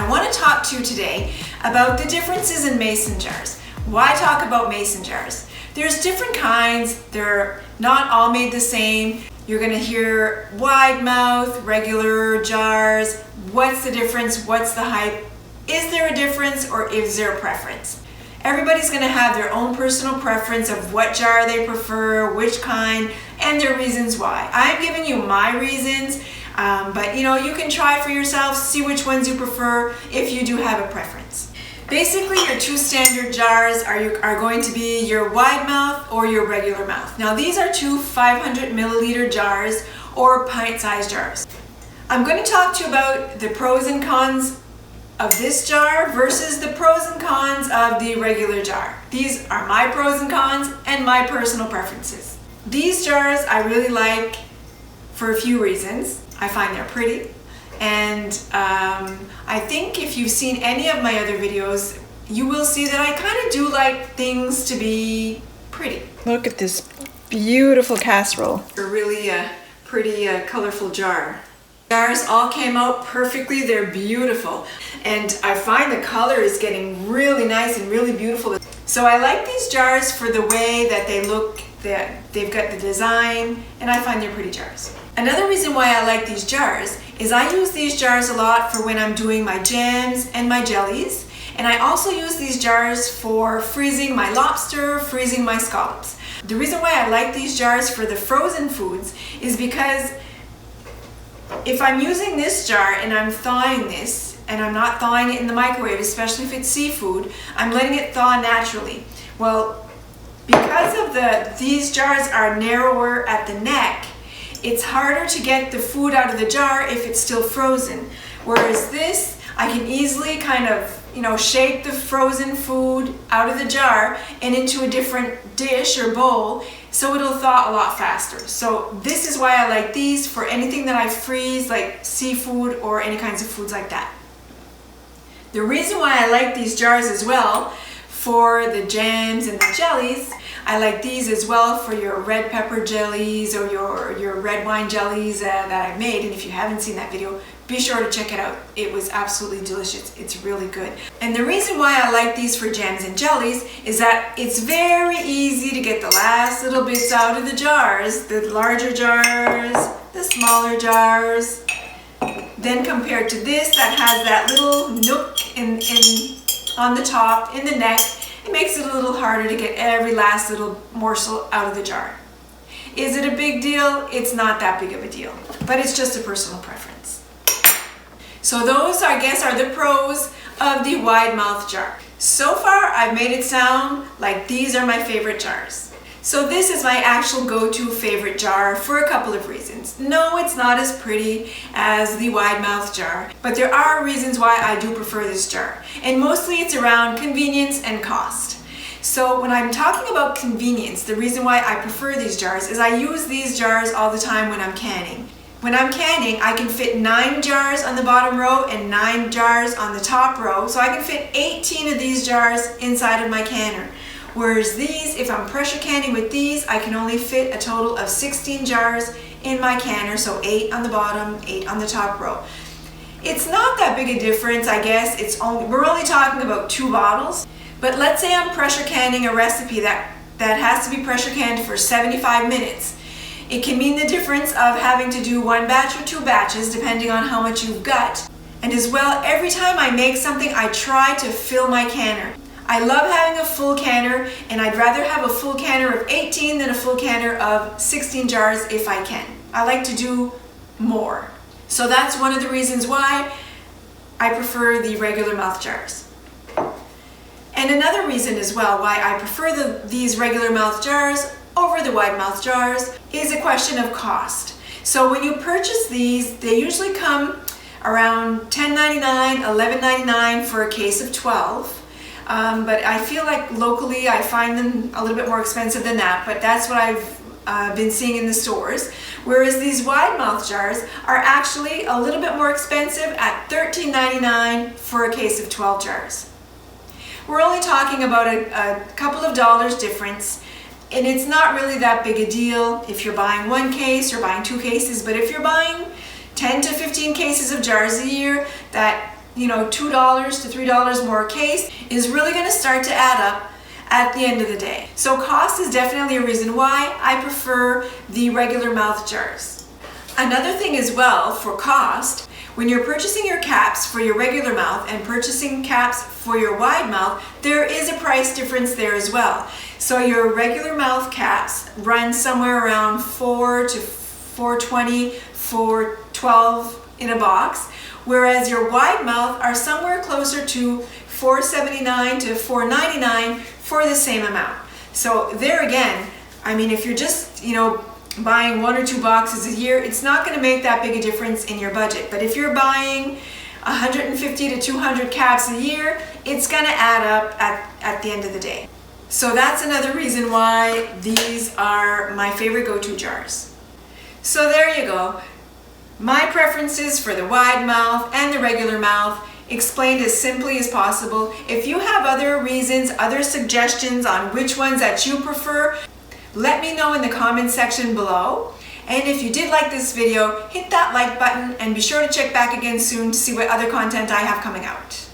I want to talk to you today about the differences in mason jars. Why talk about mason jars? There's different kinds. They're not all made the same. You're going to hear wide mouth, regular jars. What's the difference? What's the hype? Is there a difference or is there a preference? Everybody's going to have their own personal preference of what jar they prefer, which kind, and their reasons why. I'm giving you my reasons, but you can try for yourself, see which ones you prefer if you do have a preference. Basically, your two standard jars are going to be your wide mouth or your regular mouth. Now, these are two 500 milliliter jars or pint-sized jars. I'm going to talk to you about the pros and cons of this jar versus the pros and cons of the regular jar. These are my pros and cons and my personal preferences. These jars I really like for a few reasons. I find they're pretty, and I think if you've seen any of my other videos, you will see that I kind of do like things to be pretty. Look at this beautiful casserole. A really pretty colorful jar. Jars all came out perfectly. They're beautiful, and I find the color is getting really nice and really beautiful. So I like these jars for the way that they look, that they've got the design, and I find they're pretty jars. Another reason why I like these jars is I use these jars a lot for when I'm doing my jams and my jellies, and I also use these jars for freezing my lobster, freezing my scallops. The reason why I like these jars for the frozen foods is because if I'm using this jar and I'm thawing this, and I'm not thawing it in the microwave, especially if it's seafood, I'm letting it thaw naturally. Well, because of these jars are narrower at the neck, it's harder to get the food out of the jar if it's still frozen. Whereas this, I can easily kind of, shake the frozen food out of the jar and into a different dish or bowl, so it'll thaw a lot faster. So this is why I like these for anything that I freeze, like seafood or any kinds of foods like that. The reason why I like these jars as well for the jams and the jellies, I like these as well for your red pepper jellies or your red wine jellies that I've made. And if you haven't seen that video, be sure to check it out. It was absolutely delicious. It's really good. And the reason why I like these for jams and jellies is that it's very easy to get the last little bits out of the jars, the larger jars, the smaller jars. Then compared to this that has that little nook on the top, in the neck, it makes it a little harder to get every last little morsel out of the jar. Is it a big deal? It's not that big of a deal, but it's just a personal preference. So those, I guess, are the pros of the wide mouth jar. So far, I've made it sound like these are my favorite jars. So this is my actual go-to favorite jar for a couple of reasons. No, it's not as pretty as the wide mouth jar, but there are reasons why I do prefer this jar. And mostly it's around convenience and cost. So when I'm talking about convenience, the reason why I prefer these jars is I use these jars all the time when I'm canning. When I'm canning, I can fit 9 jars on the bottom row and 9 jars on the top row, so I can fit 18 of these jars inside of my canner. Whereas these, if I'm pressure canning with these, I can only fit a total of 16 jars in my canner, so 8 on the bottom, 8 on the top row. It's not that big a difference, I guess. We're only talking about 2 bottles, but let's say I'm pressure canning a recipe that has to be pressure canned for 75 minutes. It can mean the difference of having to do 1 batch or 2 batches, depending on how much you've got. And as well, every time I make something, I try to fill my canner. I love having a full canner, and I'd rather have a full canner of 18 than a full canner of 16 jars if I can. I like to do more. So that's one of the reasons why I prefer the regular mouth jars. And another reason as well why I prefer these regular mouth jars over the wide mouth jars is a question of cost. So when you purchase these, they usually come around $10.99, $11.99 for a case of 12. But I feel like locally I find them a little bit more expensive than that, but that's what I've been seeing in the stores. Whereas these wide mouth jars are actually a little bit more expensive at $13.99 for a case of 12 jars. We're only talking about a couple of dollars difference, and it's not really that big a deal if you're buying 1 case or buying 2 cases, but if you're buying 10 to 15 cases of jars a year, that $2 to $3 more a case is really going to start to add up at the end of the day. So cost is definitely a reason why I prefer the regular mouth jars. Another thing as well for cost, when you're purchasing your caps for your regular mouth and purchasing caps for your wide mouth, there is a price difference there as well. So your regular mouth caps run somewhere around $4 to $4.20, $4.12 in a box, whereas your wide mouth are somewhere closer to $4.79 to $4.99 for the same amount. So there again, I mean, if you're just, buying 1 or 2 boxes a year, it's not going to make that big a difference in your budget. But if you're buying 150 to 200 caps a year, it's going to add up at the end of the day. So that's another reason why these are my favorite go-to jars. So there you go. My preferences for the wide mouth and the regular mouth, explained as simply as possible. If you have other reasons, other suggestions on which ones that you prefer, let me know in the comment section below. And if you did like this video, hit that like button and be sure to check back again soon to see what other content I have coming out.